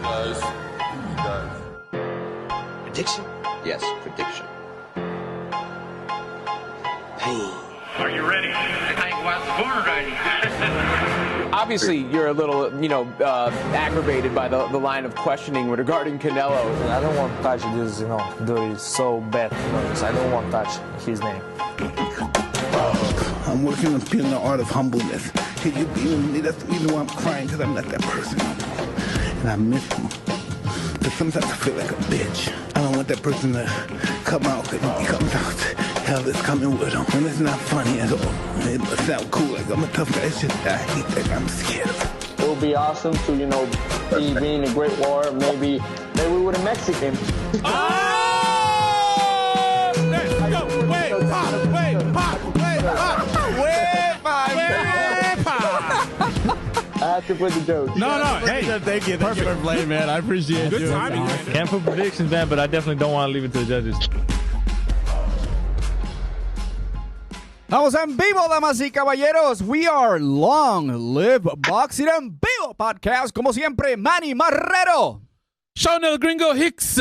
does. He does. Prediction? Yes, prediction. Pain. Are you ready? I was born ready. Obviously, you're a little, aggravated by the line of questioning regarding Canelo. I don't want to touch this, dirty, so bad. I don't want to touch his name. I'm working on feeling the art of humbleness. Can you be with me? That's the reason why I'm crying, because I'm not that person no more. And I miss him. But sometimes I feel like a bitch. I don't want that person to come out, because when he comes out, hell is coming with him. And it's not funny at all. It must sound cool, like I'm a tough guy. It's just I hate that. I'm scared. It would be awesome to, being a great warrior. Maybe with a Mexican. Oh! Let's go! Wait, pop! I have to put the joke. No. Hey, thank you for playing, man. I appreciate Good you. timing, man. Can't put predictions, man, but I definitely don't want to leave it to the judges. Vamos en vivo, damas y caballeros. We are Long Live Boxing en Vivo podcast. Como siempre, Manny Marrero. Sean El Gringo Hicks.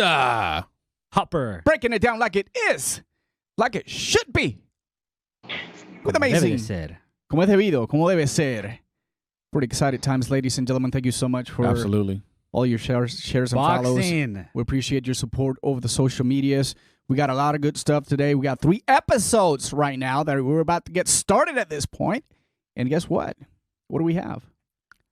Hopper. Breaking it down like it is. Like it should be. With amazing. Como es debido, como debe ser. Pretty excited times, ladies and gentlemen. Thank you so much for all your shares and follows. We appreciate your support over the social medias. We got a lot of good stuff today. We got 3 episodes right now that we're about to get started at this point. And guess what? What do we have?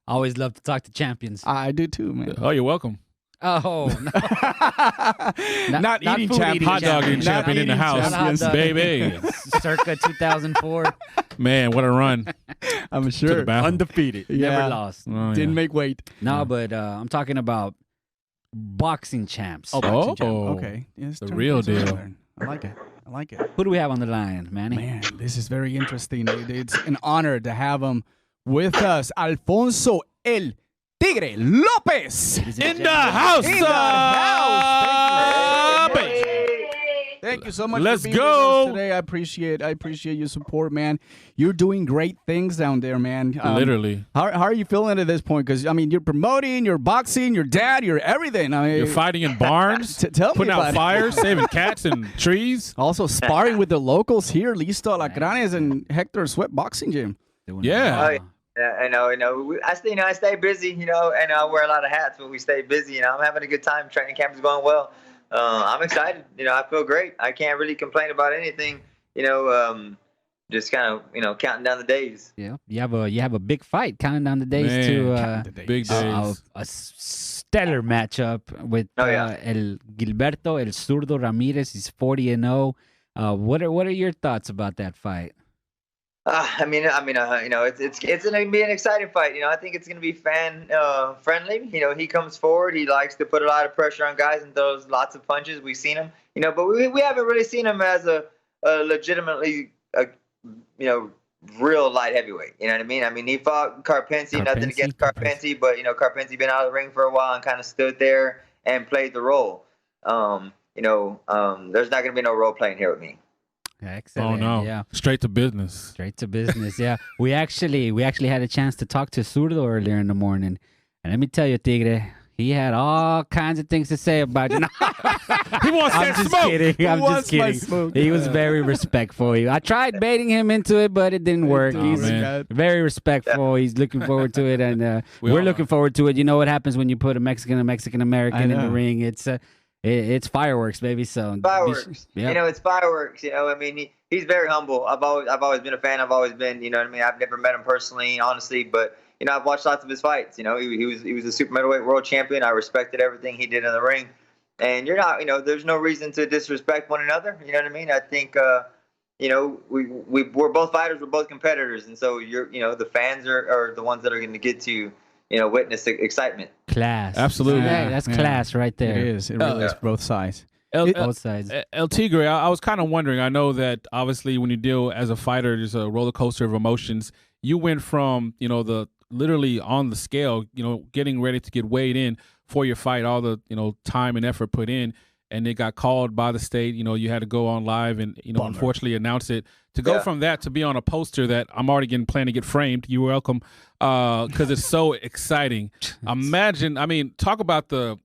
I always love to talk to champions. I do too, man. Oh, you're welcome. Oh, no. not eating champion. Hot dog eating champion in the house, baby. Circa 2004. Man, what a run. I'm sure. Undefeated. Yeah. Never lost. Oh, Didn't make weight. No, but I'm talking about boxing champs. Oh, boxing champ. Okay. Yes, the real deal. I like it. Who do we have on the line, Manny? Man, this is very interesting. It's an honor to have him with us. Alfonso El Tigre Lopez. In the house. In the house. Thank you so much Let's for being go. with us today. I appreciate your support, man. You're doing great things down there, man. Literally. How are you feeling at this point? Because, you're promoting, you're boxing, you're dad, you're everything. You're fighting in barns, tell me putting out about fires, saving cats and trees. Also sparring with the locals here, Listo Alacranes and Hector Sweat Boxing Gym. Yeah. Oh, yeah. I know. I stay busy, and I wear a lot of hats, but we stay busy. I'm having a good time. Training camp is going well. I'm excited. I feel great. I can't really complain about anything. Just kind of, counting down the days. Yeah, you have a big fight, counting down the days big days. A stellar matchup with El Gilberto, El Zurdo Ramirez. He's 40-0. What are your thoughts about that fight? It's going to be an exciting fight. I think it's going to be fan friendly. He comes forward. He likes to put a lot of pressure on guys and throws lots of punches. We've seen him, but we haven't really seen him as a legitimately, real light heavyweight. You know what I mean? He fought Carpensi, nothing against Carpensi, but, Carpensi been out of the ring for a while and kind of stood there and played the role. There's not going to be no role playing here with me. Excellent. Oh no! Yeah. Straight to business. Yeah. We actually had a chance to talk to Zurdo earlier in the morning, and let me tell you, Tigre, he had all kinds of things to say about you. He wants that smoke. I'm just kidding. He was very respectful. I tried baiting him into it, but it didn't work. He's very respectful. He's looking forward to it, and we're looking forward to it. You know what happens when you put a Mexican American in the ring? It's fireworks, baby. So fireworks. Yeah. It's fireworks. He's very humble. I've always been a fan. I've always been. I've never met him personally, honestly, but I've watched lots of his fights. He was a super middleweight world champion. I respected everything he did in the ring, and there's no reason to disrespect one another. You know what I mean? I think we're both fighters. We're both competitors, and so the fans are the ones that are going to get to witness the excitement. Class. Absolutely. That's class right there. It is. It really is both sides. Both sides. El Tigre, I was kind of wondering. I know that obviously when you deal as a fighter, there's a roller coaster of emotions. You went from, the literally on the scale, getting ready to get weighed in for your fight, all the, time and effort put in. and it got called by the state. You know, you had to go on live and, you know, unfortunately announce it. To go from that to be on a poster that I'm already planning to get framed, you're welcome, because it's so exciting. Imagine, I mean, talk about the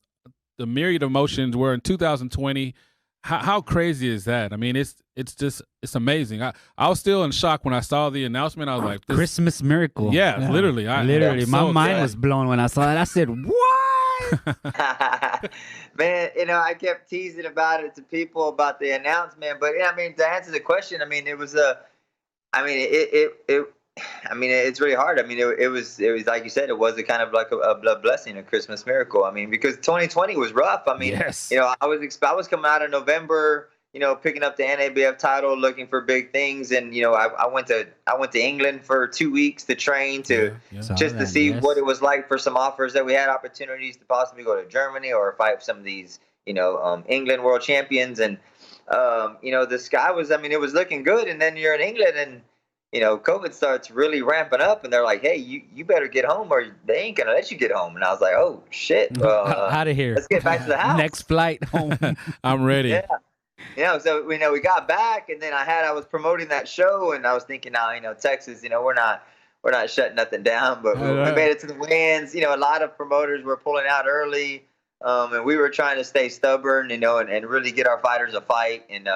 myriad of emotions. We're in 2020. How crazy is that? I mean, it's amazing. I was still in shock when I saw the announcement. I was like, Christmas miracle. Yeah. Literally. My mind was blown when I saw it. I said, what? Man, you know, I kept teasing about it to people about the announcement, but I mean, to answer the question, I mean, it was it's really hard. I mean, it was like you said, it was a kind of like a blessing, a Christmas miracle. I mean, because 2020 was rough. I mean, you know, I was coming out of November, you know, picking up the NABF title, looking for big things, and you know, I went to England for 2 weeks to train to see what it was like for some offers that we had opportunities to possibly go to Germany or fight some of these, you know, England world champions, and you know, the sky was, I mean, it was looking good, and then you're in England and you know, COVID starts really ramping up, and they're like, "Hey, you better get home, or they ain't gonna let you get home." And I was like, "Oh shit, out of here! Let's get back to the house. Next flight home. I'm ready." Yeah, you know, so we got back, and then I was promoting that show, and I was thinking, now, you know, Texas, you know, we're not shutting nothing down, but we made it to the wins. You know, a lot of promoters were pulling out early, and we were trying to stay stubborn, you know, and really get our fighters a fight, and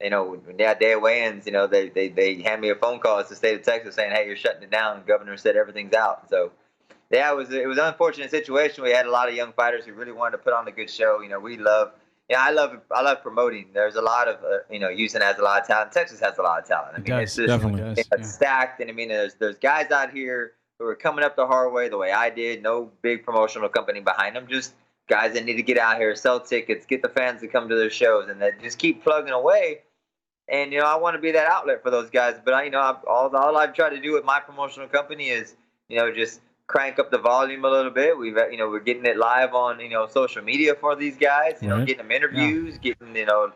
you know, that day of weigh-ins, you know, they hand me a phone call. It's the state of Texas saying, "Hey, you're shutting it down." The governor said everything's out. So, yeah, it was an unfortunate situation. We had a lot of young fighters who really wanted to put on a good show. You know, I love promoting. There's a lot of you know, Houston has a lot of talent. Texas has a lot of talent. I mean, it's just it's stacked, and I mean, there's guys out here who are coming up the hard way, the way I did. No big promotional company behind them, just guys that need to get out here, sell tickets, get the fans to come to their shows, and they just keep plugging away. And, you know, I want to be that outlet for those guys. But, you know, all I've tried to do with my promotional company is, you know, just crank up the volume a little bit. We're getting it live on, you know, social media for these guys, you know, getting them interviews, getting, you know,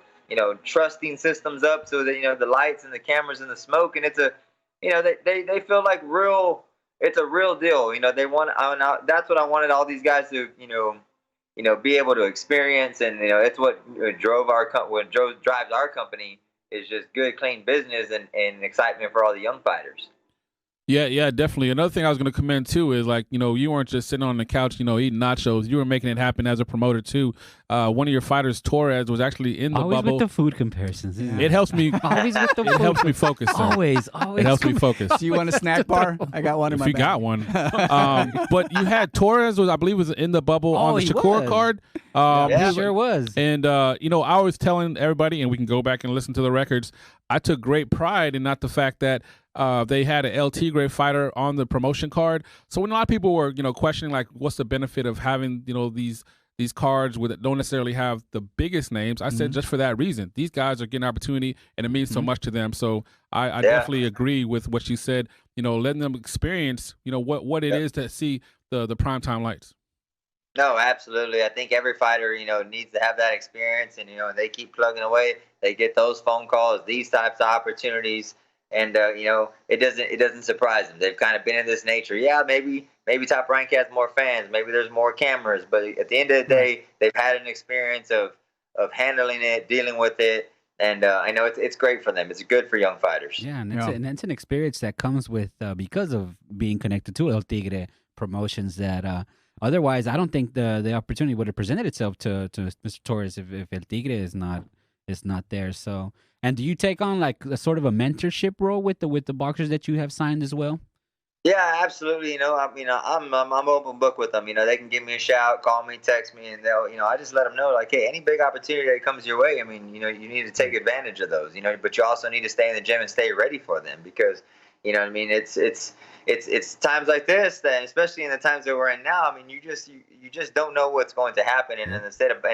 trusting systems up so that, you know, the lights and the cameras and the smoke. And it's you know, they feel like it's a real deal. You know, that's what I wanted all these guys to, you know, be able to experience. And, you know, it's what drives our company. Is just good, clean business and excitement for all the young fighters. Yeah, definitely. Another thing I was going to commend too is, like, you know, you weren't just sitting on the couch, you know, eating nachos. You were making it happen as a promoter too. One of your fighters, Torres, was actually in the always bubble. With the food comparisons. It helps me. Always with the food. It helps me focus. Always. It helps me focus. Do you want a snack bar? I got one in my bag. If you got one. But you had Torres, I believe, was in the bubble on the Shakur card. He sure was. And, you know, I was telling everybody, and we can go back and listen to the records, I took great pride in not the fact that they had an El Tigre fighter on the promotion card. So when a lot of people were, you know, questioning, like, what's the benefit of having, you know, these cards that don't necessarily have the biggest names, I said just for that reason. These guys are getting an opportunity, and it means so much to them. So I definitely agree with what you said, you know, letting them experience, you know, what it is to see the primetime lights. No, absolutely. I think every fighter, you know, needs to have that experience, and, you know, they keep plugging away. They get those phone calls, these types of opportunities, and, you know, it doesn't surprise them. They've kind of been in this nature. Yeah, maybe Top Rank has more fans. Maybe there's more cameras. But at the end of the day, they've had an experience of handling it, dealing with it. And I know it's great for them. It's good for young fighters. Yeah, and it's an experience that comes with because of being connected to El Tigre Promotions that otherwise I don't think the opportunity would have presented itself to Mr. Torres if El Tigre is not there. So, and do you take on like a sort of a mentorship role with the boxers that you have signed as well? Yeah, absolutely. You know, I'm open book with them. You know, they can give me a shout, call me, text me, and they'll, you know, I just let them know, like, hey, any big opportunity that comes your way, I mean, you know, you need to take advantage of those. You know, but you also need to stay in the gym and stay ready for them because, you know what I mean, it's times like this that, especially in the times that we're in now, I mean, you just don't know what's going to happen, and instead of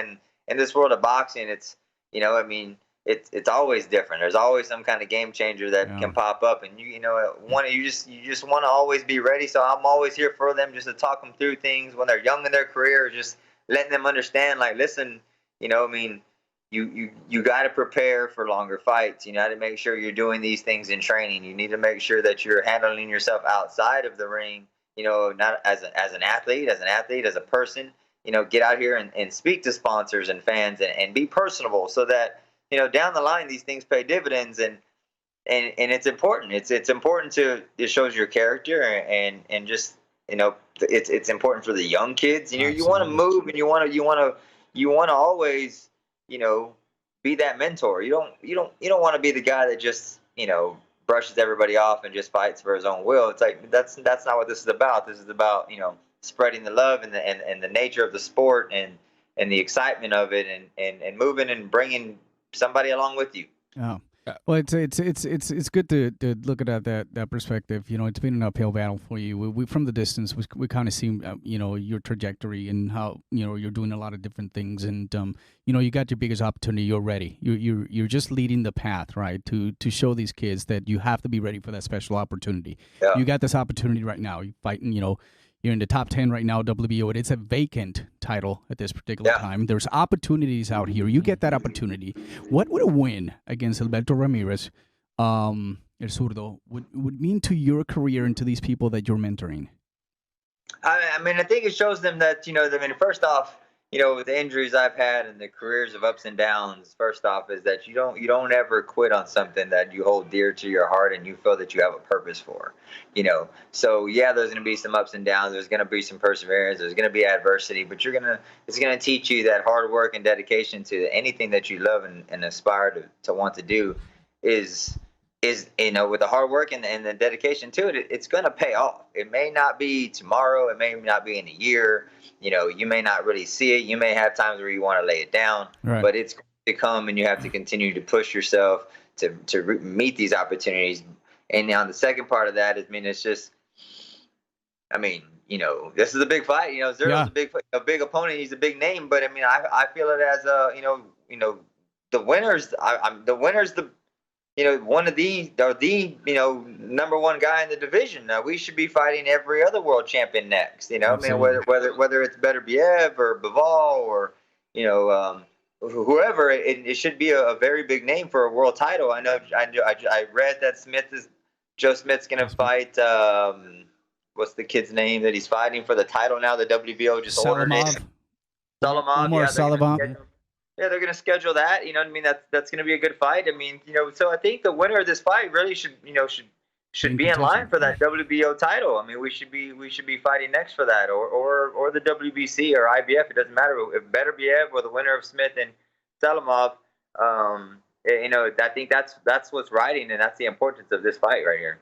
in this world of boxing, it's, you know, I mean, it's always different. There's always some kind of game changer that can pop up, and you just want to always be ready. So I'm always here for them, just to talk them through things when they're young in their career, just letting them understand, like, listen, you know, I mean, you got to prepare for longer fights. You got to make sure you're doing these things in training. You need to make sure that you're handling yourself outside of the ring. You know, not as an athlete, as a person. get out here and speak to sponsors and fans and be personable so that, down the line, these things pay dividends. And it's important. It's important it shows your character and just, it's important for the young kids. You want to move and you want to always, be that mentor. You don't want to be the guy that just, brushes everybody off and just fights for his own will. It's like, that's not what this is about. This is about, spreading the love and the nature of the sport and the excitement of it and moving and bringing somebody along with you. Oh. Well, it's good to look at that perspective. It's been an uphill battle for you. We from the distance, we kind of see your trajectory and how you're doing a lot of different things, and you got your biggest opportunity. You're ready. You're just leading the path, right? To show these kids that you have to be ready for that special opportunity. Yeah. You got this opportunity right now. You're fighting. You're in the top 10 right now, WBO. It's a vacant title at this particular time. There's opportunities out here. You get that opportunity. What would a win against Gilberto Ramirez, El Zurdo, would mean to your career and to these people that you're mentoring? I think it shows them that, first off, with the injuries I've had and the careers of ups and downs, first off is that you don't ever quit on something that you hold dear to your heart and you feel that you have a purpose for, So yeah, there's going to be some ups and downs. There's going to be some perseverance. There's going to be adversity, but it's going to teach you that hard work and dedication to anything that you love and aspire to want to do is with the hard work and the dedication to it, it's going to pay off. It may not be tomorrow. It may not be in a year. You may not really see it. You may have times where you want to lay it down, right. But it's going to come, and you have to continue to push yourself to meet these opportunities. And on the second part of that, it's just, this is a big fight. Zero's a big opponent. He's a big name, but I feel it as the winners. One of the number one guy in the division. We should be fighting every other world champion next. Whether it's Beterbiev or Bivol or whoever, it should be a very big name for a world title. I read that Joe Smith's going to fight. What's the kid's name that he's fighting for the title now? The WBO just ordered it. Salamov. Yeah, they're going to schedule that. That's going to be a good fight. So I think the winner of this fight really should be in line for that WBO title. We should be fighting next for that, or the WBC or IBF. It doesn't matter if Beterbiev or the winner of Smith and Salamov. I think that's what's riding, and that's the importance of this fight right here.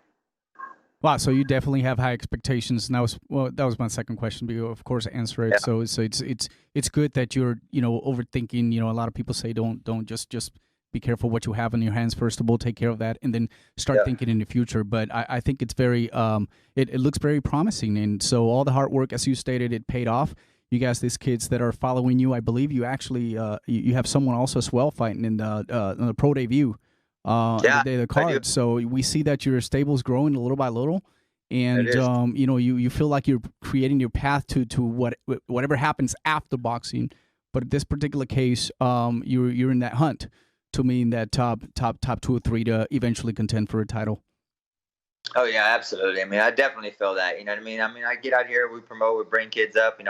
Wow, so you definitely have high expectations, and that was my second question, but you of course answer it. Yeah. So it's good that you're overthinking. A lot of people say don't just be careful what you have in your hands. First of all, take care of that, and then start thinking in the future. But I think it's very it looks very promising, and so all the hard work, as you stated, it paid off. You guys, these kids that are following you, I believe you actually you have someone also as well fighting in the pro debut. The day of the card. So we see that your stable's growing little by little, and you feel like you're creating your path to whatever happens after boxing. But in this particular case, you're in that hunt to mean that top 2 or 3 to eventually contend for a title. Oh yeah, absolutely. I definitely feel that. I get out here, we promote, we bring kids up. We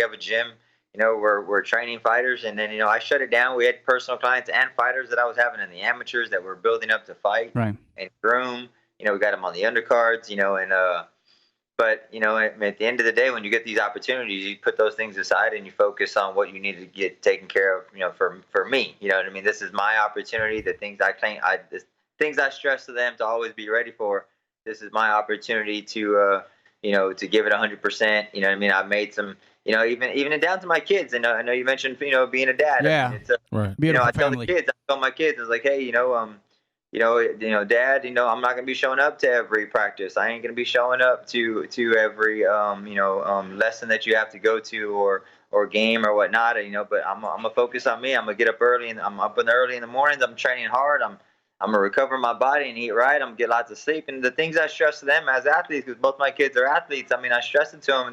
have a gym. We're training fighters, and then I shut it down. We had personal clients and fighters that I was having in the amateurs that were building up to fight and groom. We got them on the undercards. But at the end of the day, when you get these opportunities, you put those things aside and you focus on what you need to get taken care of. For me, This is my opportunity. The things things I stress to them to always be ready for. This is my opportunity to give it 100%. I've made some. Even down to my kids. And I know you mentioned, being a dad. Yeah. Right. I tell my kids, it's like, hey, Dad, I'm not gonna be showing up to every practice. I ain't gonna be showing up to every lesson that you have to go to or game or whatnot. But I'm gonna focus on me. I'm gonna get up early, and I'm up early in the mornings. I'm training hard. I'm gonna recover my body and eat right. I'm gonna get lots of sleep. And the things I stress to them as athletes, because both my kids are athletes. I stress it to them.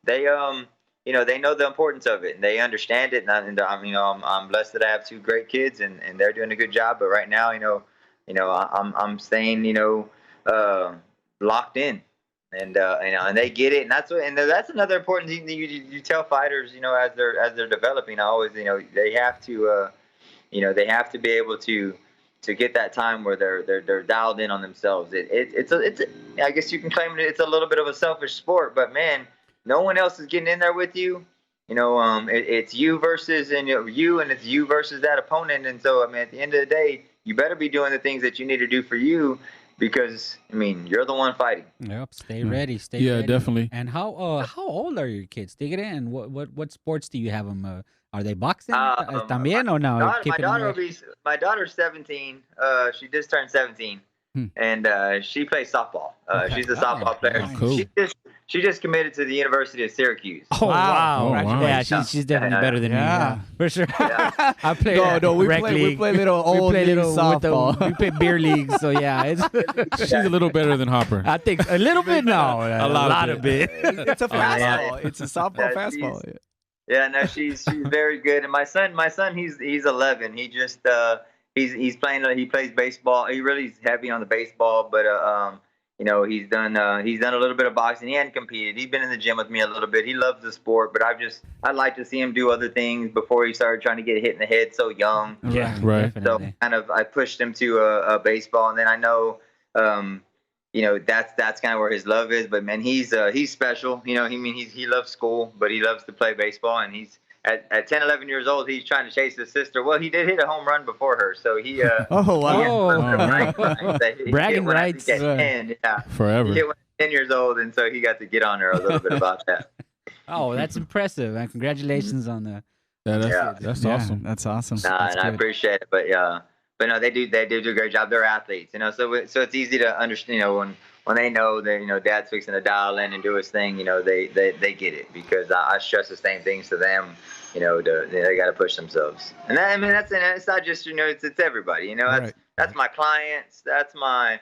They know the importance of it, and they understand it. And I'm blessed that I have 2 great kids, and they're doing a good job. But right now, I'm staying, locked in, and and they get it, and that's another important thing that you tell fighters, as they're developing. I always, they have to, they have to be able to get that time where they're dialed in on themselves. It's I guess you can claim it's a little bit of a selfish sport, but man, no one else is getting in there with you. It's you versus and it's you versus that opponent, and so at the end of the day, you better be doing the things that you need to do for you, because you're the one fighting. Yep, stay ready, stay ready. Yeah, definitely. And how old are your kids, Tigre? And what sports do you have them? Are they boxing también or no? My daughter's 17. She just turned 17, and she plays softball. She's a softball player. Oh, cool. She just committed to the University of Syracuse. Oh wow! Oh, wow. Yeah, she's definitely better than me. Yeah, for sure. Yeah. I play. We play little old league softball. We play beer leagues, so yeah, she's a little better than Hopper. I think a little bit. No, a lot of it. It's a fastball. It's a softball fastball. Yeah, no, she's very good. And my son, he's 11. He just he's playing. He plays baseball. He really is heavy on the baseball, but he's done a little bit of boxing. He hadn't competed. He's been in the gym with me a little bit. He loves the sport, but I'd like to see him do other things before he started trying to get hit in the head so young. Yeah, right. Definitely. So I pushed him to a baseball, and then I know that's kind of where his love is. But man, he's special. He loves school, but he loves to play baseball, and he's at 10, 11 years old, he's trying to chase his sister. Well, he did hit a home run before her, so he oh wow, bragging rights. 10, forever. He hit when he was 10 years old, and so he got to get on her a little bit about that. Oh, that's impressive, man! Congratulations on the. That's awesome. That's awesome. And I appreciate it, but no, they do a great job. They're athletes, so it's easy to understand. When they know that Dad's fixing to dial in and do his thing, they get it, because I stress the same things to them. They got to push themselves, and it's not just it's everybody. That's my clients. That's my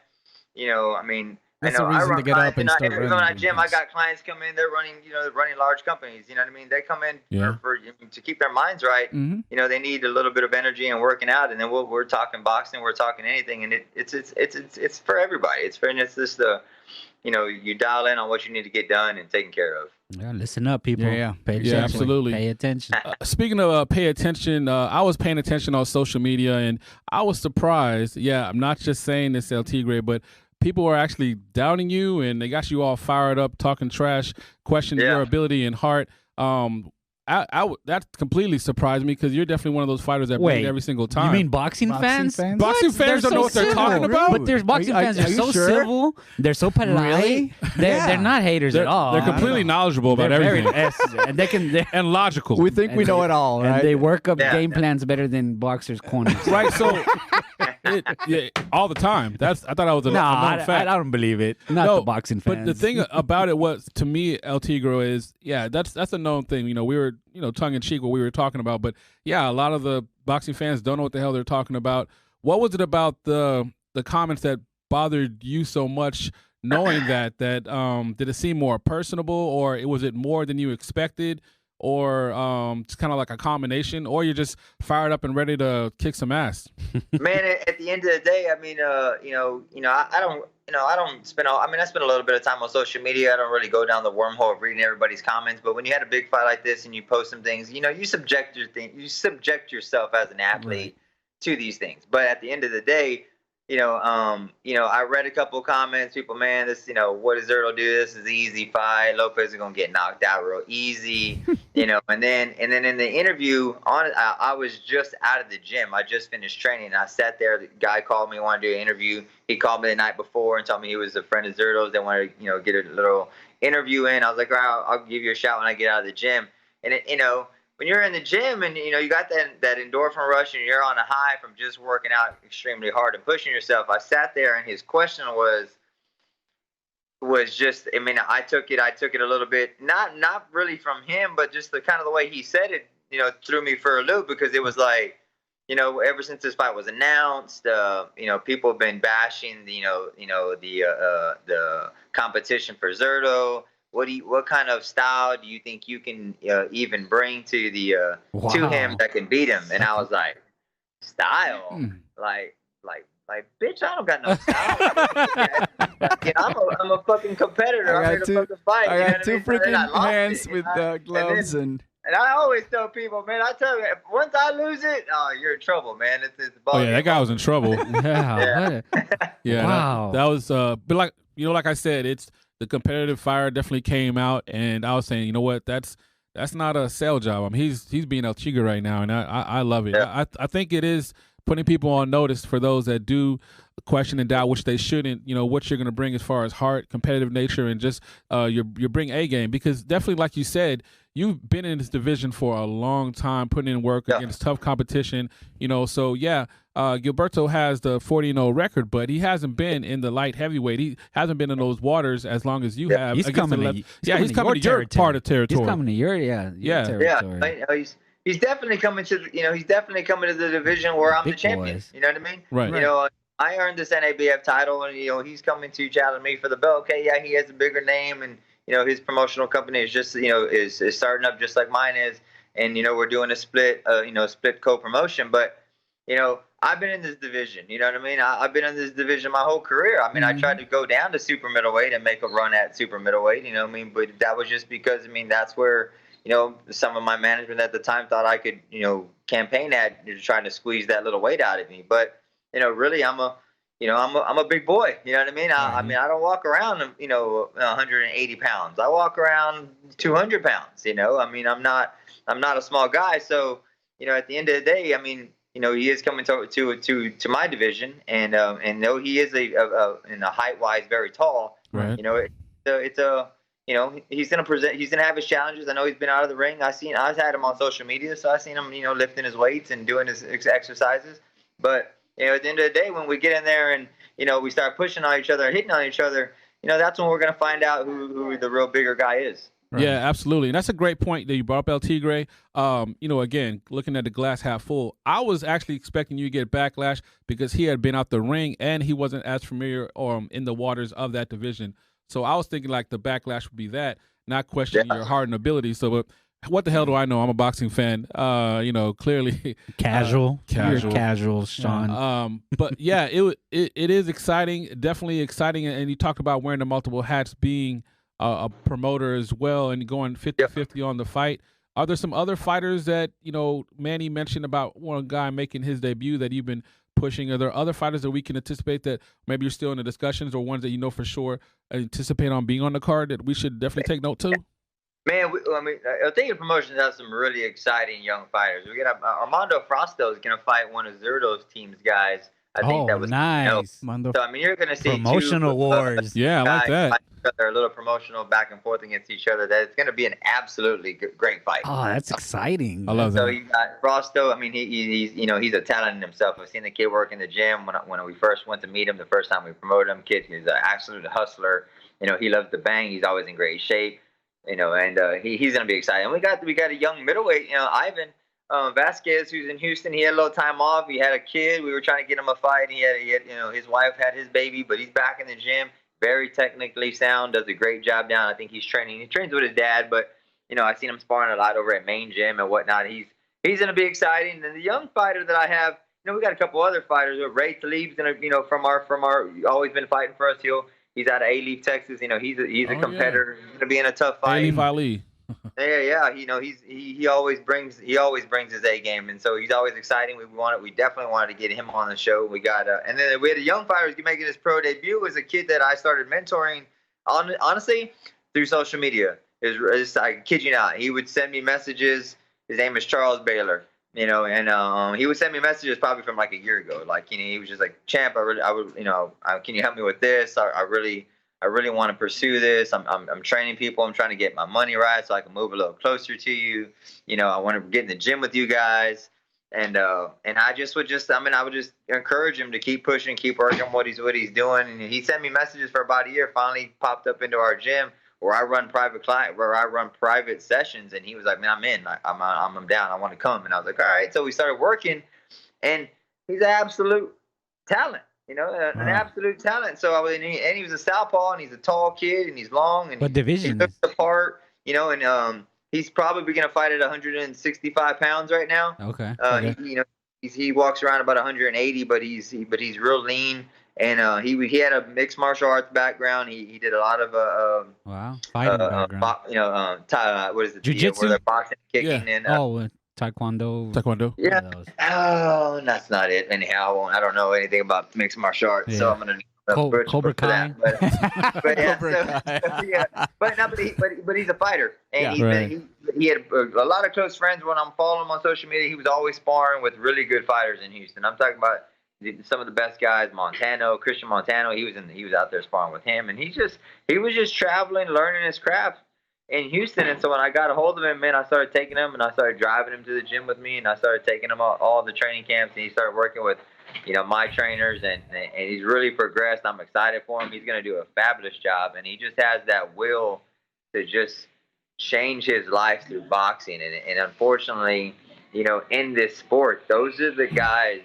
That's the reason to get up and start running. When I gym, I got clients come in. They're running large companies. You know what I mean? They come in for to keep their minds right. Mm-hmm. They need a little bit of energy and working out, and then we're talking boxing, we're talking anything, and it's for everybody. It's just you dial in on what you need to get done and taken care of. Yeah, listen up, people. Yeah. Pay attention. Yeah, absolutely. Pay attention. Speaking of pay attention, I was paying attention on social media, and I was surprised. Yeah, I'm not just saying this, El Tigre, but people are actually doubting you, and they got you all fired up, talking trash, questioning your ability and heart. That completely surprised me, because you're definitely one of those fighters that bring it every single time. You mean boxing fans? Boxing fans don't know what they're talking about. But there's boxing fans. They're so civil. They're so polite. Really? They're not haters at all. They're completely knowledgeable about everything. And they can and logical. We think we know it all, right? And they work up game plans better than boxers' corners. Right. So all the time. I thought I was a known fact. I don't believe it. Not the boxing fans. But the thing about it was, to me, El Tigre, is that's a known thing. We were tongue in cheek what we were talking about, but a lot of the boxing fans don't know what the hell they're talking about. What was it about the comments that bothered you so much, knowing that did it seem more personable, or was it more than you expected, or it's kind of like a combination, or you're just fired up and ready to kick some ass? Man, at the end of the day, I don't spend I spend a little bit of time on social media. I don't really go down the wormhole of reading everybody's comments. But when you had a big fight like this and you post some things, you subject yourself as an athlete to these things. But at the end of the day, I read a couple of comments. People, man, this, what does Zerto do? This is an easy fight. Lopez is gonna get knocked out real easy, And then in the interview, I was just out of the gym. I just finished training. And I sat there. The guy called me, wanted to do an interview. He called me the night before and told me he was a friend of Zerto's. They wanted to, get a little interview in. I was like, all right, I'll give you a shout when I get out of the gym. And when you're in the gym and you got that endorphin rush and you're on a high from just working out extremely hard and pushing yourself, I sat there and his question was just, I took it a little bit, not really from him, but just the kind of the way he said it, threw me for a loop, because it was like, ever since this fight was announced, people have been bashing the competition for Zerto. What kind of style do you think you can even bring to to him that can beat him? And I was like, style, like Like, bitch, I don't got no style. I'm a fucking competitor. I'm here to fucking fight. I got two freaking hands it, with gloves and I always tell people, man, I tell you, once I lose it, oh, you're in trouble, man. It's oh yeah, that guy was in trouble. Yeah. Yeah. Wow. That was but like like I said, it's the competitive fire definitely came out, and I was saying, you know what, that's not a sale job. I mean, he's being El Tigre right now, and I love it. Yeah. I think it is putting people on notice for those that do question and doubt, which they shouldn't, what you're going to bring as far as heart, competitive nature, and just you bring A game, because definitely, like you said, you've been in this division for a long time, putting in work against tough competition, so yeah, Gilberto has the 40-0 record, but he hasn't been in the light heavyweight. He hasn't been in those waters as long as you have. He's coming to he's coming to your part of territory. He's coming to your territory. Yeah, he's definitely coming to he's definitely coming to the division where I'm the champion. Boys. You know what I mean? Right. I earned this NABF title, and he's coming to challenge me for the belt. Okay, yeah, he has a bigger name, and his promotional company is just is starting up just like mine is, and we're doing a split co-promotion. But I've been in this division. You know what I mean? I've been in this division my whole career. I mean, I tried to go down to super middleweight and make a run at super middleweight. You know what I mean? But that was just because that's where some of my management at the time thought I could campaign at, trying to squeeze that little weight out of me. But really, I'm a big boy. You know what I mean? I mean, I don't walk around 180 pounds. I walk around 200 pounds. I mean, I'm not a small guy. So at the end of the day, I mean, he is coming to my division, and though he is in a height wise very tall, right? He's gonna have his challenges. I know he's been out of the ring. I've had him on social media, so I've seen him lifting his weights and doing his exercises. But at the end of the day, when we get in there and we start pushing on each other, hitting on each other, that's when we're gonna find out who the real bigger guy is. Right. Yeah, absolutely. And that's a great point that you brought up, El Tigre. Again, looking at the glass half full, I was actually expecting you to get backlash because he had been out the ring and he wasn't as familiar in the waters of that division. So I was thinking like the backlash would be that, not questioning your heart and ability. So, but what the hell do I know? I'm a boxing fan. Clearly casual. You're casual, Sean. But yeah, it is exciting, definitely exciting. And you talked about wearing the multiple hats, being a promoter as well, and going 50-50 on the fight. Are there some other fighters that Manny mentioned about one guy making his debut that you've been pushing? Are there other fighters that we can anticipate that maybe you're still in the discussions, or ones that for sure anticipate on being on the card that we should definitely take note to? Man, I think the promotions have some really exciting young fighters. We got Armando Frosto is going to fight one of Zerto's team's guys. I think that was nice. So I mean, you're going to see promotional wars. Yeah, I like that. They're a little promotional back and forth against each other. That it's going to be an absolutely great fight. Oh, that's exciting. I love that. So you got Frosto. I mean, he's a talent in himself. I've seen the kid work in the gym when we first went to meet him the first time we promoted him. Kid, he's an absolute hustler. He loves to bang. He's always in great shape. And he's going to be exciting. And we got a young middleweight, Ivan Vasquez, who's in Houston. He had a little time off. He had a kid. We were trying to get him a fight. He had his wife had his baby, but he's back in the gym. Very technically sound, does a great job down. I think he's training. He trains with his dad, but I've seen him sparring a lot over at Main Gym and whatnot. He's going to be exciting. And the young fighter that I have, we got a couple other fighters. Ray Talib's going to, from our always been fighting for us. He's out of A-Leaf, Texas. He's a competitor. He's going to be in a tough fight. A-Leaf Ali. Yeah. He always brings his A game, and so he's always exciting. We definitely wanted to get him on the show. We got and then we had a young fighter who's making his pro debut. It was a kid that I started mentoring, honestly, through social media. I kid you not. He would send me messages. His name is Charles Baylor. And he would send me messages probably from like a year ago. Like, he was just like, Champ, can you help me with this? I really want to pursue this. I'm training people. I'm trying to get my money right so I can move a little closer to you. I want to get in the gym with you guys. And I would just encourage him to keep pushing, keep working on what he's doing. And he sent me messages for about a year. Finally popped up into our gym where I run private sessions, and he was like, "Man, I'm in. I'm down. I want to come." And I was like, "All right." So we started working, and he's an absolute talent, an absolute talent. So he was a southpaw, and he's a tall kid, and he's long, and what division? He looks the part, and he's probably going to fight at 165 pounds right now. Okay. he walks around about 180, but he's real lean. And he had a mixed martial arts background. He did a lot of fighting background. What is it? Jiu-jitsu? Where they're boxing, kicking, and taekwondo. Yeah. Oh, that's not it. Anyhow, I don't know anything about mixed martial arts, so I'm gonna Cobra Kai. But yeah, but he's a fighter, and he had a lot of close friends. When I'm following him on social media, he was always sparring with really good fighters in Houston. I'm talking about some of the best guys, Christian Montano. He was out there sparring with him, and he was just traveling, learning his craft in Houston. And so when I got a hold of him, man, I started taking him, and I started driving him to the gym with me, and I started taking him all the training camps, and he started working with my trainers, and he's really progressed. I'm excited for him. He's going to do a fabulous job, and he just has that will to just change his life through boxing. And unfortunately, in this sport, those are the guys,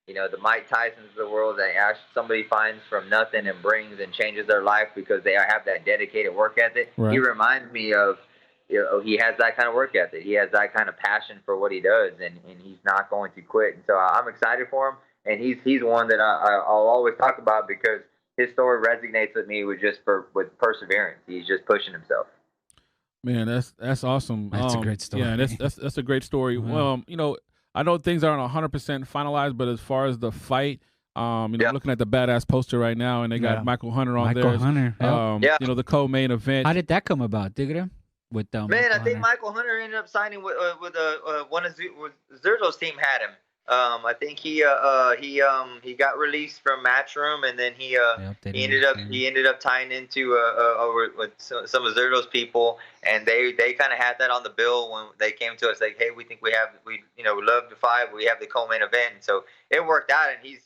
the Mike Tysons of the world that actually somebody finds from nothing and brings and changes their life because they have that dedicated work ethic. Right. He reminds me of, he has that kind of work ethic. He has that kind of passion for what he does, and he's not going to quit. And so I'm excited for him. And he's one that I'll always talk about because his story resonates with me with perseverance. He's just pushing himself. Man, that's awesome. That's a great story. Yeah, that's a great story. Well, I know things aren't 100% finalized, but as far as the fight, looking at the badass poster right now, and they got Michael Hunter on there. The co-main event. How did that come about, Tigre? With I think Michael Hunter ended up signing with one of Zerdo's team had him. I think he got released from Matchroom, and then he ended up tying into with some of Zerdo's people, and they kind of had that on the bill when they came to us like, hey, we think we love to fight, we have the co-main event, and so it worked out, and he's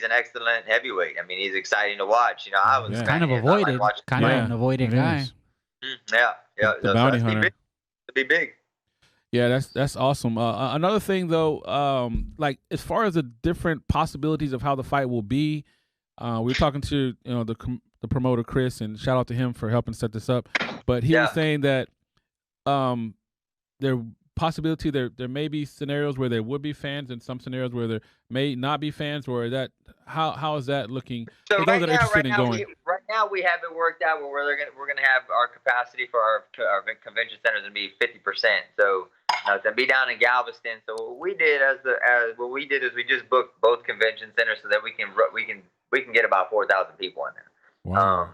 an excellent heavyweight. I mean, he's exciting to watch. I was kind of avoided, an avoided guy. The bounty hunter. To be big. Yeah, that's awesome. Another thing, though, like as far as the different possibilities of how the fight will be, we were talking to the promoter Chris, and shout out to him for helping set this up. But he was saying that there may be scenarios where there would be fans, and some scenarios where there may not be fans. Or that how is that looking? So for those that are interested in going. Right now, we have it worked out where we're gonna have our capacity for our convention centers to be 50%. So. To be down in Galveston, so what we did is we just booked both convention centers so that we can get about 4,000 people in there. Wow.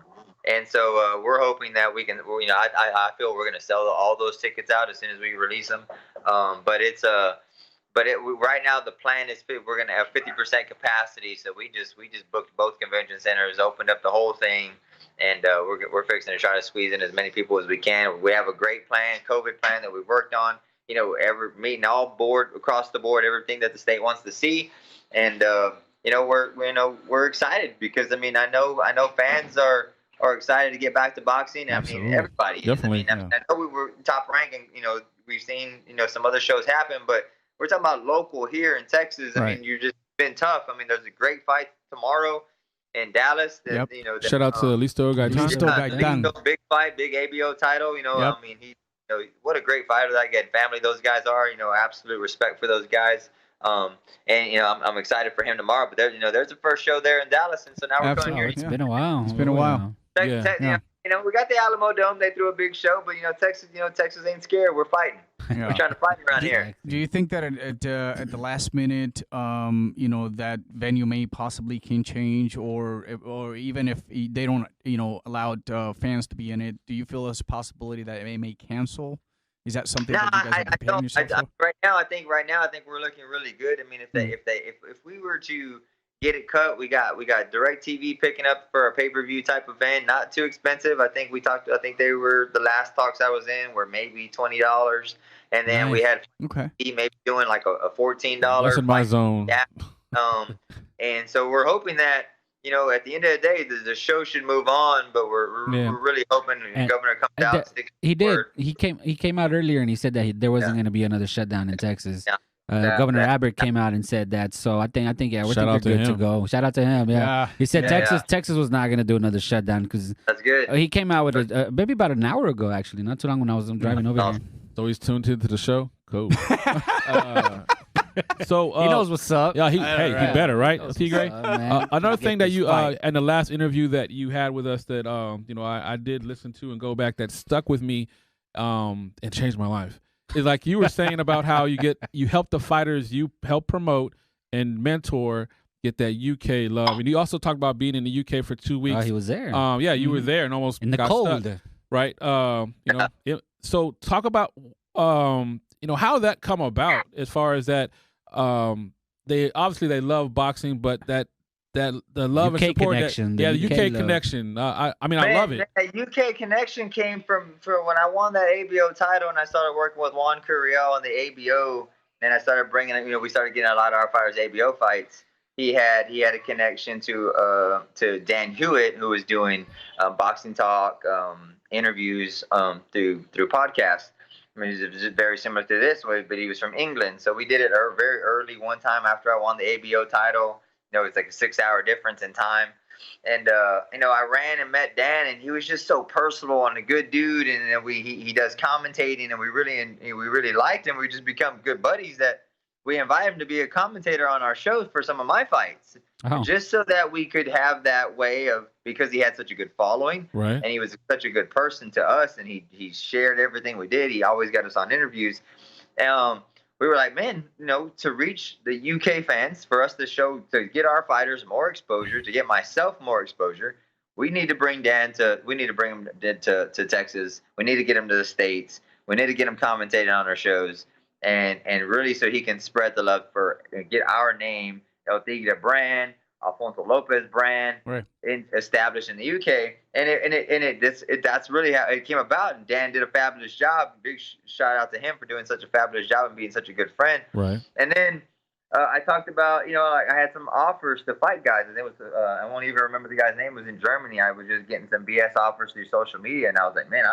And so we're hoping that we can. I feel we're going to sell all those tickets out as soon as we release them. Right now the plan is we're going to have 50% capacity. So we just booked both convention centers, opened up the whole thing, and we're fixing to try to squeeze in as many people as we can. We have a great plan, COVID plan that we worked on. Every meeting all board across the board, everything that the state wants to see, and we're excited because I know fans are excited to get back to boxing. Absolutely. I mean, everybody. Definitely. I know we were top ranking. We've seen some other shows happen, but we're talking about local here in Texas. I mean, you've just been tough. I mean, there's a great fight tomorrow in Dallas. Shout out to Listo Gaitán. Big fight, big ABO title. I mean, what a great fighter that guy. Family those guys are. Absolute respect for those guys. And I'm excited for him tomorrow. But there's the first show there in Dallas, and so now we're going here. It's been a while. We got the Alamo Dome. They threw a big show, but Texas ain't scared. We're fighting. We're trying to fight around here. Do you think that at the last minute, that venue may possibly can change, or even if they don't, allow fans to be in it, do you feel there's a possibility that it may cancel? Is that something that you guys are preparing yourself for? Right now, I think we're looking really good. I mean, if we were to get it cut, we got DirecTV picking up for a pay-per-view type event, not too expensive. I think they were the last talks I was in were maybe $20, and then we had maybe doing like a $14. That's in my zone. And so we're hoping that at the end of the day, the show should move on, but we're really hoping the governor comes out. He did. He came out earlier and he said that there wasn't going to be another shutdown in Texas. Governor Abbott came out and said that. So I think we're good to go. Shout out to him. Yeah. He said Texas was not going to do another shutdown because that's good. He came out with maybe about an hour ago, actually, not too long when I was driving over here. So he's tuned into the show. Cool. So he knows what's up. Yeah, he better, right? Tigre. Another thing that you in the last interview that you had with us that I did listen to and go back that stuck with me and changed my life. Is like you were saying about how you help the fighters you help promote and mentor get that UK love, and you also talked about being in the UK for 2 weeks. He was there. You were there and almost in the got cold, stuck, right? So talk about how that come about as far as that. They obviously love boxing, but that the love UK and support connection, the UK love. connection. I love it. The UK connection came from when I won that ABO title and I started working with Juan Curiel on the ABO, and I started bringing we started getting a lot of our fighters ABO fights. He had a connection to Dan Hewitt, who was doing boxing talk interviews through podcasts. I mean, it was very similar to this, but he was from England. So we did it very early one time after I won the ABO title. It's like a 6-hour difference in time. And, I ran and met Dan, and he was just so personal and a good dude. And he does commentating, and we really liked him. We just become good buddies that we invited him to be a commentator on our shows for some of my fights, just so that we could have that way of, because he had such a good following, right? And he was such a good person to us, and he shared everything we did. He always got us on interviews. We were like, man, to reach the UK fans, for us to get our fighters more exposure, to get myself more exposure, we need to bring Dan him to Texas. We need to get him to the States. We need to get him commentating on our shows. And really so he can spread the love get our name, El Tigre brand, ALFONSO LOPEZ brand, right, established in the UK. That's really how it came about. And Dan did a fabulous job. Big shout out to him for doing such a fabulous job and being such a good friend. Right. And then I talked about, I had some offers to fight guys, and it was I won't even remember the guy's name. It was in Germany. I was just getting some BS offers through social media, and I was like, man,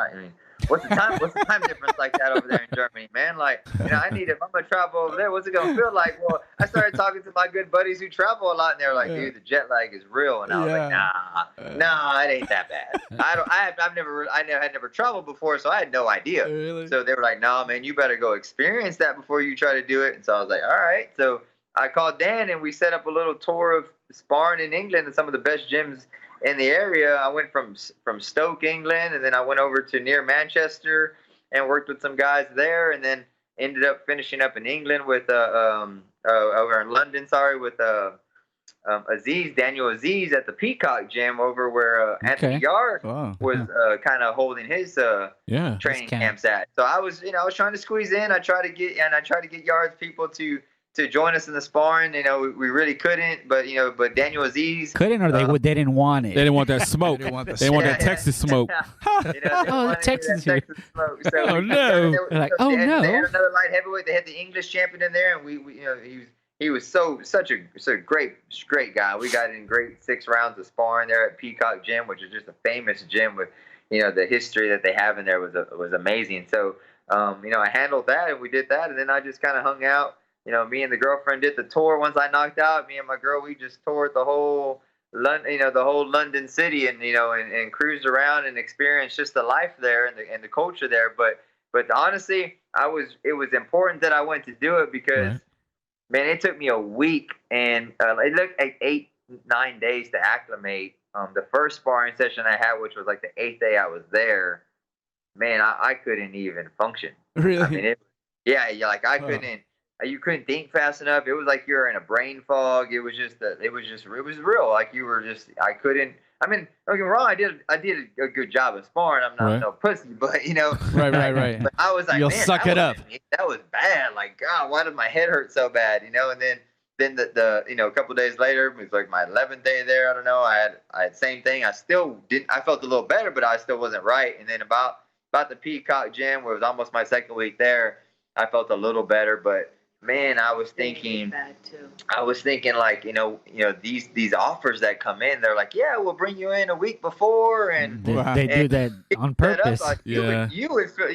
what's the time difference like that over there in Germany, man? Like, I need, if I'm gonna travel over there, what's it gonna feel like? Well, I started talking to my good buddies who travel a lot, and they're like, dude, the jet lag is real. And I was like, nah, it ain't that bad. I had never traveled before, so I had no idea. Really? So they were like, nah, man, you better go experience that before you try to do it. And so I was like, all right. So I called Dan, and we set up a little tour of sparring in England and some of the best gyms in the area. I went from Stoke, England, and then I went over to near Manchester and worked with some guys there, and then ended up finishing up in England with over in London, with Daniel Aziz at the Peacock Gym over where Anthony Yard was kind of holding his training camps at. So I was trying to squeeze in. I tried to get Yard's people to join us in the sparring. We really couldn't, but Daniel Aziz couldn't, or they didn't want it. They didn't want that smoke. They want that Texas smoke. Texas smoke. So no! They had another light heavyweight. They had the English champion in there, and he was such a great guy. We got in great 6 rounds of sparring there at Peacock Gym, which is just a famous gym with the history that they have in there was amazing. So I handled that, and we did that, and then I just kind of hung out. Me and the girlfriend did the tour. Once I knocked out, me and my girl, we just toured the whole London city, and cruised around and experienced just the life there and the culture there. But honestly, it was important that I went to do it because, man, it took me a week, and it took like 8-9 days to acclimate. The first sparring session I had, which was like the 8th day I was there, man, I couldn't even function. Really? I mean, I couldn't. You couldn't think fast enough. It was like you were in a brain fog. It was real. Like you were just, I couldn't. I mean, don't get me wrong. I did a good job of sparring. I'm not no pussy, but Right. But I was like, you'll man, suck it up. That was bad. Like, God, why did my head hurt so bad? And then the a couple of days later, it was like my 11th day there. I don't know. I had same thing. I still didn't. I felt a little better, but I still wasn't right. And then about the Peacock Gym, where it was almost my 2nd week there, I felt a little better, but. Man, I was thinking like, these offers that come in, they're like, yeah, we'll bring you in a week before, and they do that on purpose. Like, you would feel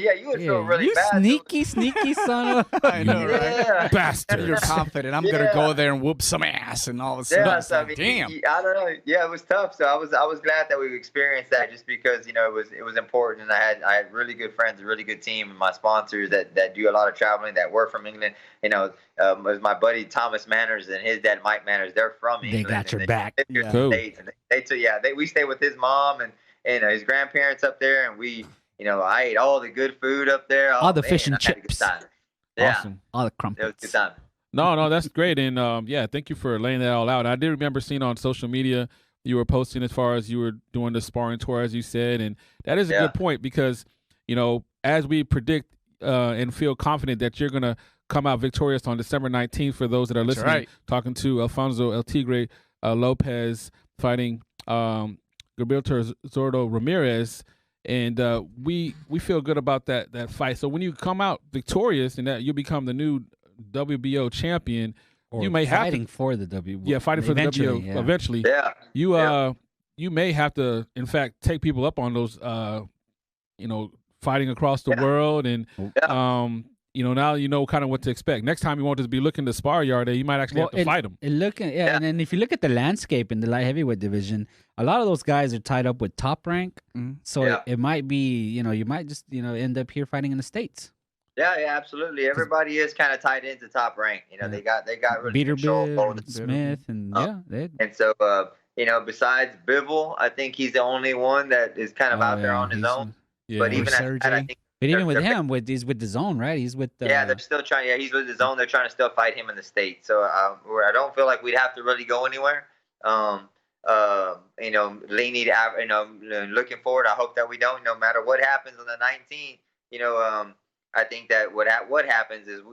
really bad. You sneaky son of I know, right? Bastard. You're confident. I'm gonna go there and whoop some ass, and all of a sudden, Yeah, so, damn. I don't know. Yeah, it was tough. So I was glad that we experienced that, just because it was important, and I had really good friends, a really good team, and my sponsors that do a lot of traveling, that were from England. as my buddy Thomas Manners and his dad Mike Manners, they're from England. They got your back. Cool. We stayed with his mom and his grandparents up there, and I ate all the good food up there. All the fish and chips. Yeah. Awesome. All the It was a crumpets. good time. No, that's great. And thank you for laying that all out. And I did remember seeing on social media you were posting as far as you were doing the sparring tour, as you said. And that is a good point because, as we predict and feel confident that you're going to come out victorious on December 19th for those that are listening, talking to Alfonso El Tigre Lopez fighting Gilberto Zordo Ramirez. And we feel good about that fight. So when you come out victorious and that you become the new WBO champion, Or you may have fighting for the WBO. Yeah, fighting for the WBO eventually. Yeah. You may have to, in fact, take people up on those, fighting across the world, and now you know kind of what to expect. Next time you won't just be looking to spar yard. You might actually have to fight them. And then if you look at the landscape in the light heavyweight division, a lot of those guys are tied up with Top Rank. So it might be, you might just end up here fighting in the States. Yeah, absolutely. Everybody is kind of tied into Top Rank. They got really control over the Smith, and and so besides Bivol, I think he's the only one that is kind of out there on his own. Yeah. But even at that, I think. But even with him, he's with the zone, right? He's with. They're still trying. Yeah, he's with his own. They're trying to still fight him in the States. So I don't feel like we'd have to really go anywhere. Leaning, looking forward. I hope that we don't. No matter what happens on the 19th, I think that what happens is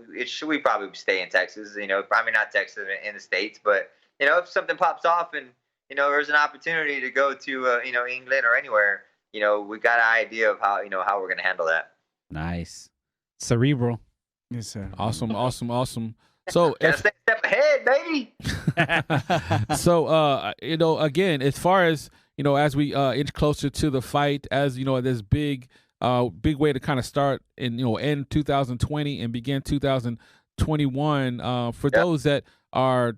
we probably stay in Texas. Probably not Texas, in the States. But if something pops off and there's an opportunity to go to England or anywhere, we got an idea of how we're gonna handle that. Nice, cerebral. Yes, sir. Awesome. So gotta stay a step ahead, baby. So again, as far as as we inch closer to the fight, as this big way to kind of start and end 2020 and begin 2021 for those that are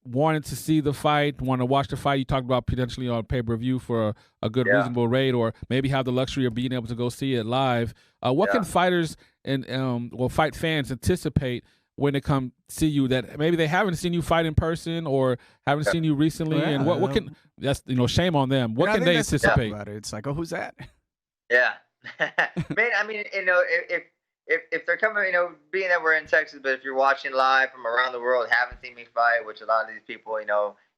wanting to see the fight, want to watch the fight. You talked about potentially on pay-per-view for a good reasonable rate, or maybe have the luxury of being able to go see it live. What can fighters and fight fans anticipate when they come see you that maybe they haven't seen you fight in person or haven't seen you recently? And what can that's shame on them. What can they anticipate? About it. It's like, oh, who's that? Yeah. Man, I mean, if they're coming, being that we're in Texas, but if you're watching live from around the world, haven't seen me fight, which a lot of these people,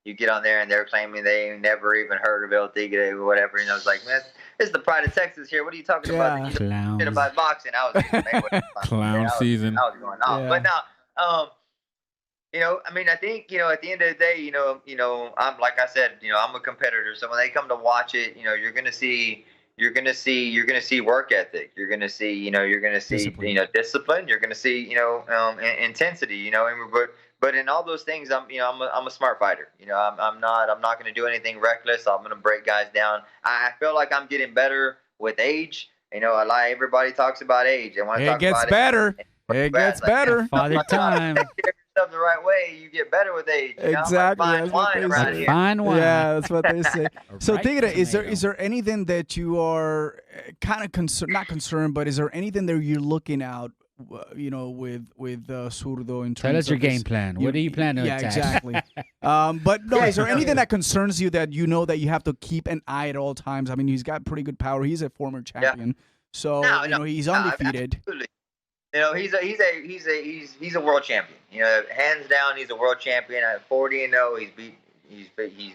you get on there and they're claiming they never even heard of El Tigre or whatever, it's like, man, this is the pride of Texas here. What are you talking about? You shit about boxing. I was clown season. I was going off, but now, I mean, I think, at the end of the day, I'm like I said, I'm a competitor. So when they come to watch it, you're gonna see work ethic. You're gonna see, discipline. You're gonna see, intensity. But in all those things, I'm a smart fighter. I'm not gonna do anything reckless. I'm gonna break guys down. I feel like I'm getting better with age. Everybody talks about age. And when I talk gets about better. It gets better. Father time. Stuff the right way, you get better with age. Exactly. Like fine wine. Yeah, that's what they say. So, Right, Tigre, is tomato. there anything that you are kind of not concerned, but is there anything that you're looking out, with Zurdo in terms Tell us your of his- game plan. What do you plan to attack? exactly. But no, is there anything that concerns you that that you have to keep an eye at all times? I mean, he's got pretty good power. He's a former champion, so he's undefeated. Absolutely. He's a world champion. Hands down, he's a world champion at 40-0. He's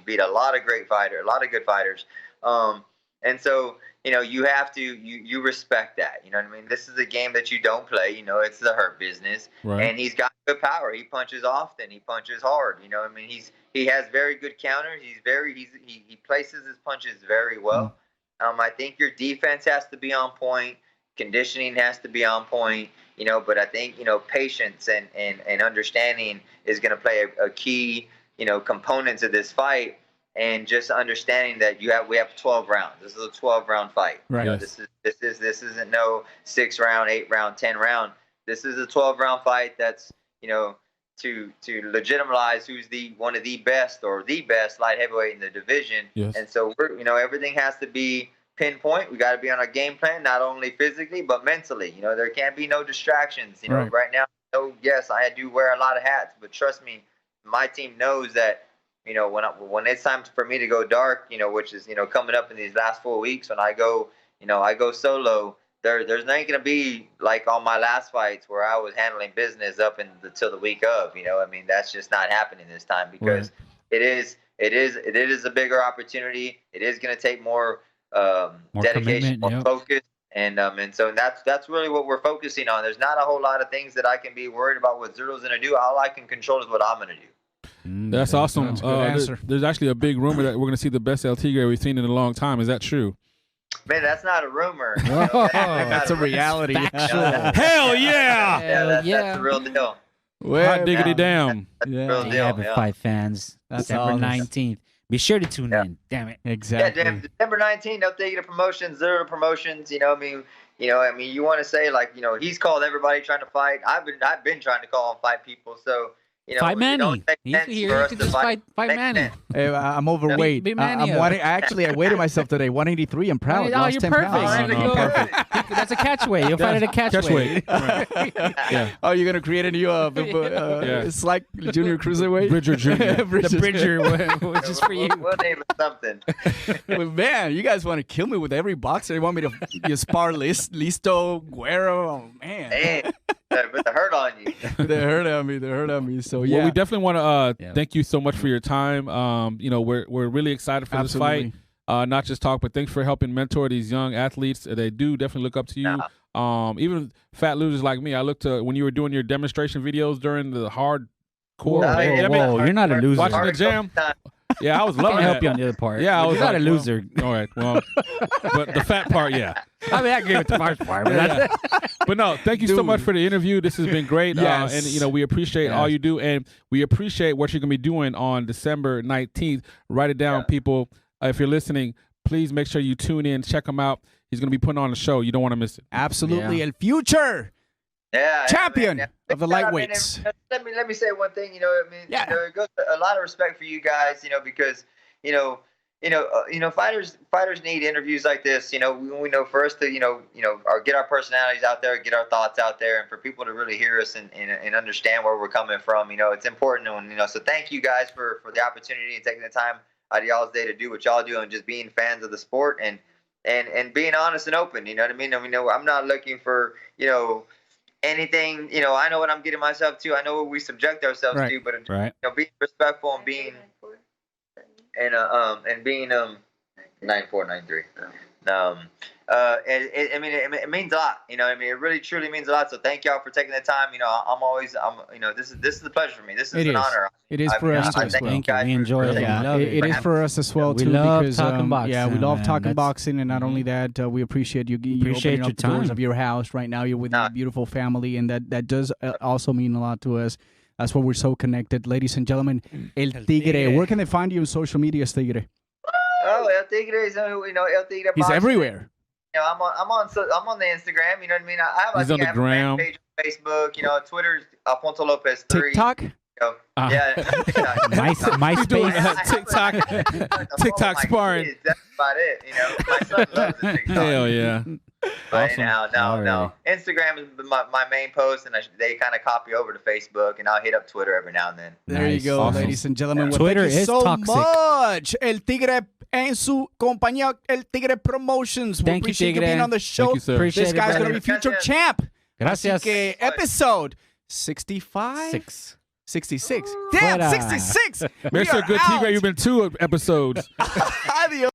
beat a lot of great fighters, a lot of good fighters. And so you have to you respect that. You know what I mean? This is a game that you don't play. It's the hurt business. Right. And he's got good power. He punches often. He punches hard. I mean, he has very good counters. He places his punches very well. I think your defense has to be on point. Conditioning has to be on point, but I think, patience and understanding is going to play a key, component to this fight, and just understanding that we have 12 rounds. This is a 12-round fight. Right. This isn't no 6-round, 8-round, 10-round. This is a 12-round fight that's, to legitimize who's one of the best or the best light heavyweight in the division. Yes. And so everything has to be pinpoint. We got to be on our game plan, not only physically but mentally. There can't be no distractions. Right now, yes, I do wear a lot of hats, but trust me, my team knows that, when it's time for me to go dark, which is, coming up in these last 4 weeks, when I go solo, there's not going to be like on my last fights where I was handling business up until the week of, that's just not happening this time, because it is a bigger opportunity. It is going to take more dedication, more focus. And so that's really what we're focusing on. There's not a whole lot of things that I can be worried about what Zero's going to do. All I can control is what I'm going to do. That's awesome. That's a good answer. There's actually a big rumor that we're going to see the best El Tigre we've seen in a long time. Is that true? Man, that's not a rumor. That's a reality. Hell yeah! That's the real deal. Hot diggity damn. Real deal. Fight fans. December 19th. Be sure to tune in. Damn it. Exactly. Yeah, December 19th, El Tigre Promotions, Zero Promotions. You want to say, like, he's called everybody trying to fight. I've been trying to call and fight people. So, fight Manny. He's here. You can just fight Manny. Hey, I'm overweight. I weighed myself today. 183. I'm proud. Oh, you're 10 perfect. pounds. That's a catch weight. You'll fight at a catch weight. Yeah. Oh, you're gonna create a new it's like junior cruiserweight. Bridger Junior. The Bridger, which is for you. We'll name it something. Well, man, you guys want to kill me with every boxer. You want me to spar Listo, Guerrero? Oh man. Hey, but the hurt on you. They hurt on me. So yeah. Well, we definitely want to thank you so much for your time. We're really excited for this fight. Not just talk, but thanks for helping mentor these young athletes. They do definitely look up to you. Even fat losers like me. I looked to when you were doing your demonstration videos during the hardcore. Whoa, you're not a loser. Watching the jam. Yeah, I was loving I that. help you on the other part. Yeah, I was not a loser. All right, well, but the fat part, yeah. I mean, I gave it the first part. But no, thank you so much for the interview. This has been great. Yes. And we appreciate all you do, and we appreciate what you're gonna be doing on December 19th. Write it down, people. If you're listening, please make sure you tune in. Check him out. He's gonna be putting on a show. You don't want to miss it. Absolutely, El future champion of the lightweights. Let me say one thing. It goes a lot of respect for you guys. Because fighters need interviews like this. We know for us to get our personalities out there, get our thoughts out there, and for people to really hear us and understand where we're coming from. It's important. And so thank you guys for the opportunity and taking the time out of y'all's day to do what y'all do and just being fans of the sport and being honest and open. You know what I mean? I'm not looking for anything. I know what I'm getting myself to. I know what we subject ourselves to, but being respectful and being 9493. It means a lot. It really truly means a lot. So thank y'all for taking the time. This is a pleasure for me. This is an honor. It is for us as well. Thank you. We enjoy it. It is for us as well too. We love because talking boxing. Yeah, we love talking boxing, and not only that, we appreciate you opening up the doors of your house right now. You're with your beautiful family, and that does also mean a lot to us. That's why we're so connected, ladies and gentlemen. El Tigre. Where can they find you on social media, Tigre? Oh, El Tigre is El Tigre. He's everywhere. I'm on the Instagram. You know what I mean? He's on the gram. A page on Facebook. Twitter's ALFONSO LOPEZ 3. TikTok. Yeah. MySpace. TikTok sparring. That's about it. My son loves the TikTok. Hell yeah. But no. Instagram is my main post, and they kind of copy over to Facebook, and I'll hit up Twitter every now and then. There you go, ladies and gentlemen. Well, Twitter thank you is so toxic. much. El Tigre en su compañía, El Tigre Promotions. We appreciate you being on the show. This guy's going to be future champ. Gracias. Así que episode 65? 66. Damn, 66. Mr. Good Tigre, you've been 2 episodes. Adios.